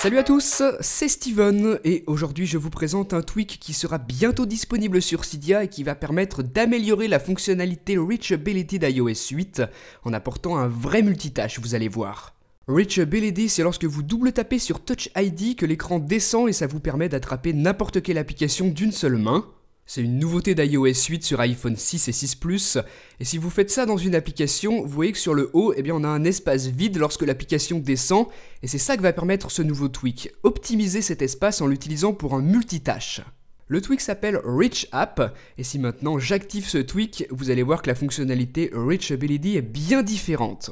Salut à tous, c'est Steven et aujourd'hui je vous présente un tweak qui sera bientôt disponible sur Cydia et qui va permettre d'améliorer la fonctionnalité Reachability d'iOS 8 en apportant un vrai multitâche, vous allez voir. Reachability, c'est lorsque vous double tapez sur Touch ID que l'écran descend et ça vous permet d'attraper n'importe quelle application d'une seule main. C'est une nouveauté d'iOS 8 sur iPhone 6 et 6 Plus, et si vous faites ça dans une application, vous voyez que sur le haut, on a un espace vide lorsque l'application descend, et c'est ça que va permettre ce nouveau tweak, optimiser cet espace en l'utilisant pour un multitâche. Le tweak s'appelle Reach App, et si maintenant j'active ce tweak, vous allez voir que la fonctionnalité Reachability est bien différente.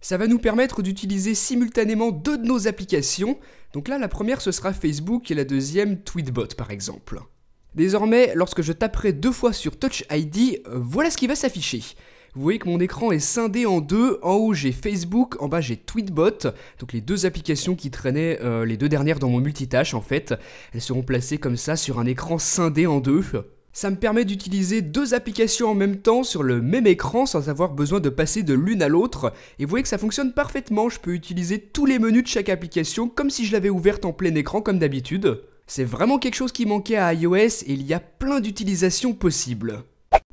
Ça va nous permettre d'utiliser simultanément deux de nos applications, donc là la première ce sera Facebook et la deuxième Tweetbot par exemple. Désormais, lorsque je taperai deux fois sur Touch ID, voilà ce qui va s'afficher. Vous voyez que mon écran est scindé en deux, en haut j'ai Facebook, en bas j'ai Tweetbot, donc les deux applications qui traînaient, les deux dernières dans mon multitâche en fait, elles seront placées comme ça sur un écran scindé en deux. Ça me permet d'utiliser deux applications en même temps sur le même écran sans avoir besoin de passer de l'une à l'autre, et vous voyez que ça fonctionne parfaitement, je peux utiliser tous les menus de chaque application comme si je l'avais ouverte en plein écran comme d'habitude. C'est vraiment quelque chose qui manquait à iOS et il y a plein d'utilisations possibles.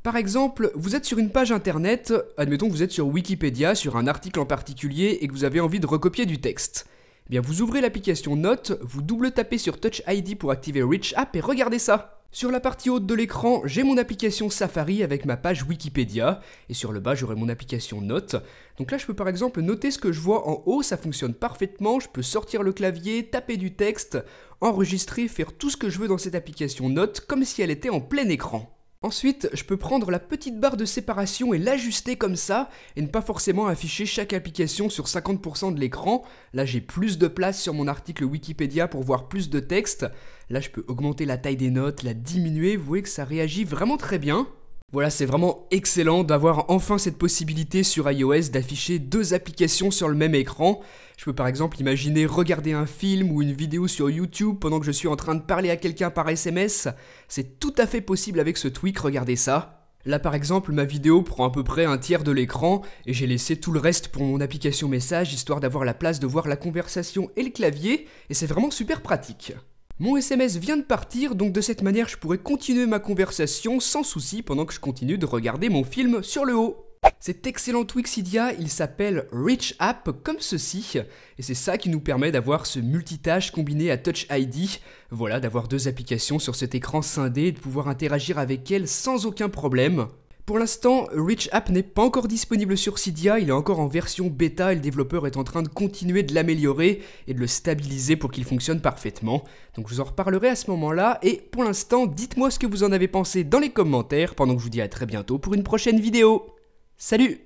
Par exemple, vous êtes sur une page internet, admettons que vous êtes sur Wikipédia, sur un article en particulier et que vous avez envie de recopier du texte. Eh bien vous ouvrez l'application Notes, vous double tapez sur Touch ID pour activer Reach App et regardez ça. Sur la partie haute de l'écran, j'ai mon application Safari avec ma page Wikipédia, et sur le bas j'aurai mon application Notes. Donc là je peux par exemple noter ce que je vois en haut, ça fonctionne parfaitement, je peux sortir le clavier, taper du texte, enregistrer, faire tout ce que je veux dans cette application Notes, comme si elle était en plein écran. Ensuite, je peux prendre la petite barre de séparation et l'ajuster comme ça, et ne pas forcément afficher chaque application sur 50% de l'écran. Là, j'ai plus de place sur mon article Wikipédia pour voir plus de texte. Là, je peux augmenter la taille des notes, la diminuer, vous voyez que ça réagit vraiment très bien. Voilà, c'est vraiment excellent d'avoir enfin cette possibilité sur iOS d'afficher deux applications sur le même écran. Je peux par exemple imaginer regarder un film ou une vidéo sur YouTube pendant que je suis en train de parler à quelqu'un par SMS. C'est tout à fait possible avec ce tweak, regardez ça. Là par exemple, ma vidéo prend à peu près un tiers de l'écran et j'ai laissé tout le reste pour mon application message histoire d'avoir la place de voir la conversation et le clavier et c'est vraiment super pratique. Mon SMS vient de partir, donc de cette manière je pourrais continuer ma conversation sans souci pendant que je continue de regarder mon film sur le haut. Cet excellent tweak Cydia, il s'appelle Reach App comme ceci, et c'est ça qui nous permet d'avoir ce multitâche combiné à Touch ID, voilà, d'avoir deux applications sur cet écran scindé et de pouvoir interagir avec elles sans aucun problème. Pour l'instant, Reach App n'est pas encore disponible sur Cydia, il est encore en version bêta et le développeur est en train de continuer de l'améliorer et de le stabiliser pour qu'il fonctionne parfaitement. Donc je vous en reparlerai à ce moment-là et pour l'instant, dites-moi ce que vous en avez pensé dans les commentaires pendant que je vous dis à très bientôt pour une prochaine vidéo. Salut!